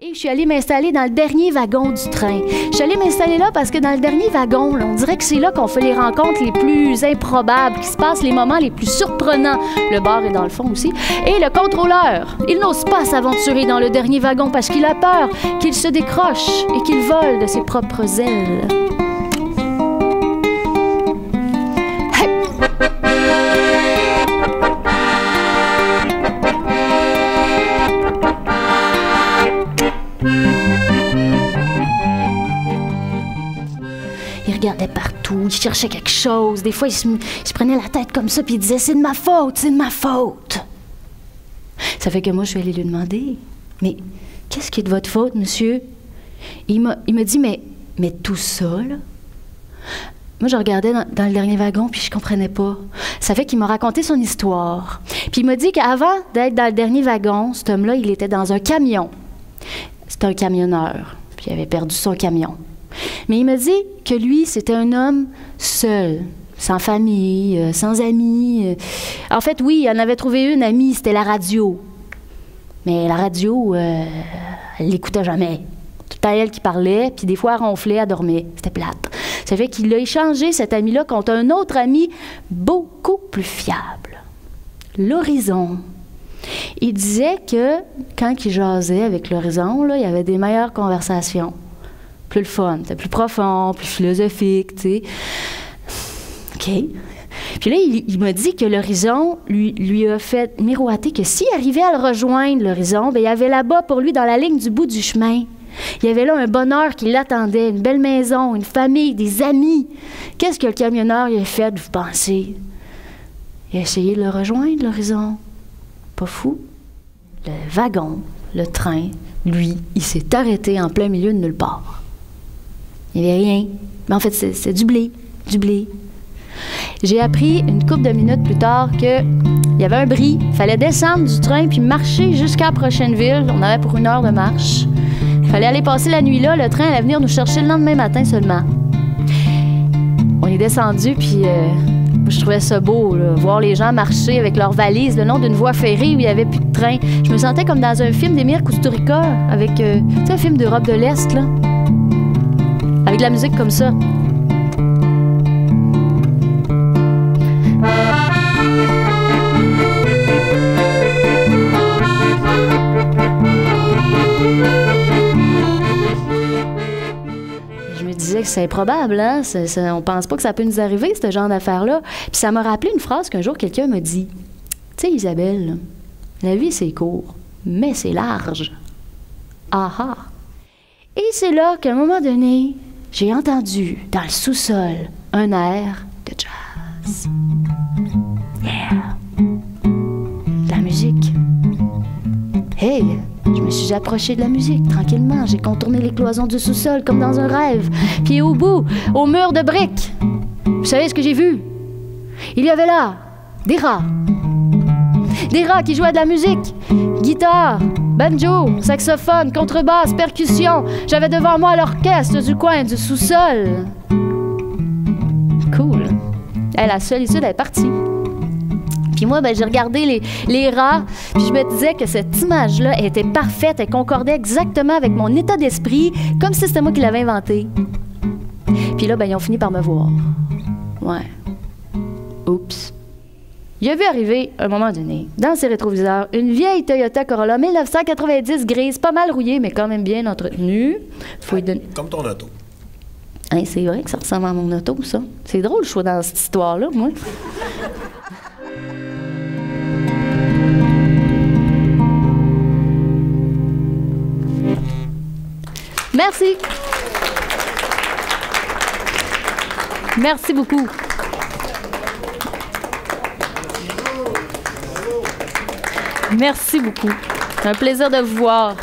Et je suis allée m'installer dans le dernier wagon du train. Je suis allée m'installer là parce que dans le dernier wagon, là, on dirait que c'est là qu'on fait les rencontres les plus improbables, qui se passent les moments les plus surprenants. Le bar est dans le fond aussi. Et le contrôleur, il n'ose pas s'aventurer dans le dernier wagon parce qu'il a peur qu'il se décroche et qu'il vole de ses propres ailes. Il regardait partout, il cherchait quelque chose. Des fois, il se prenait la tête comme ça, puis il disait « C'est de ma faute, c'est de ma faute. » Ça fait que moi, je suis allée lui demander « Mais qu'est-ce qui est de votre faute, monsieur? » Il m'a dit « Mais tout ça, là? » Moi, je regardais dans le dernier wagon, puis je comprenais pas. Ça fait qu'il m'a raconté son histoire. Puis il m'a dit qu'avant d'être dans le dernier wagon, cet homme-là, il était dans un camion. C'était un camionneur, puis il avait perdu son camion. Mais il m'a dit que lui, c'était un homme seul, sans famille, sans amis. En fait, oui, il en avait trouvé une amie, c'était la radio. Mais la radio, elle l'écoutait jamais. Tout le temps elle qui parlait, puis des fois, elle ronflait, elle dormait. C'était plate. Ça fait qu'il a échangé cet ami-là contre un autre ami beaucoup plus fiable. L'Horizon. Il disait que quand il jasait avec l'Horizon, là, il y avait des meilleures conversations. Plus le fun, c'était plus profond, plus philosophique, tu sais. OK. Puis là, il m'a dit que l'Horizon lui a fait miroiter que s'il arrivait à le rejoindre, l'Horizon, bien, il y avait là-bas pour lui, dans la ligne du bout du chemin, il y avait là un bonheur qui l'attendait, une belle maison, une famille, des amis. Qu'est-ce que le camionneur il a fait, vous pensez? Il a essayé de le rejoindre, l'Horizon. Pas fou. Le wagon, le train, lui, il s'est arrêté en plein milieu de nulle part. Il n'y avait rien. Mais en fait, c'est du blé. Du blé. J'ai appris une couple de minutes plus tard qu'il y avait un bris. Il fallait descendre du train puis marcher jusqu'à la prochaine ville. On avait pour 1 heure de marche. Il fallait aller passer la nuit là. Le train allait venir nous chercher le lendemain matin seulement. On est descendu puis je trouvais ça beau, là, voir les gens marcher avec leurs valises le long d'une voie ferrée où il n'y avait plus de train. Je me sentais comme dans un film d'Emir Kusturica avec, tu sais, un film d'Europe de l'Est, là. Avec de la musique comme ça. Je me disais que c'est improbable, hein? On pense pas que ça peut nous arriver, ce genre d'affaires-là. Puis ça m'a rappelé une phrase qu'un jour quelqu'un m'a dit. Tu sais, Isabelle, la vie c'est court, mais c'est large. Ah ah! Et c'est là qu'à un moment donné, j'ai entendu dans le sous-sol un air de jazz. Yeah! De la musique. Hey! Je me suis approchée de la musique tranquillement. J'ai contourné les cloisons du sous-sol comme dans un rêve. Puis au bout, au mur de briques, vous savez ce que j'ai vu? Il y avait là des rats. Des rats qui jouaient de la musique. Guitare, banjo, saxophone, contrebasse, percussion. J'avais devant moi l'orchestre du coin du sous-sol. Cool. La solitude est partie. Puis moi, ben, j'ai regardé les rats, puis je me disais que cette image-là était parfaite, elle concordait exactement avec mon état d'esprit, comme si c'était moi qui l'avais inventé. Puis là, ben, ils ont fini par me voir. Ouais. Oups. Il a vu arriver, à un moment donné, dans ses rétroviseurs, une vieille Toyota Corolla 1990 grise, pas mal rouillée, mais quand même bien entretenue. Comme ton auto. Hein, c'est vrai que ça ressemble à mon auto, ça. C'est drôle, je suis dans cette histoire-là, moi. Merci. Merci beaucoup. Merci beaucoup. Un plaisir de vous voir.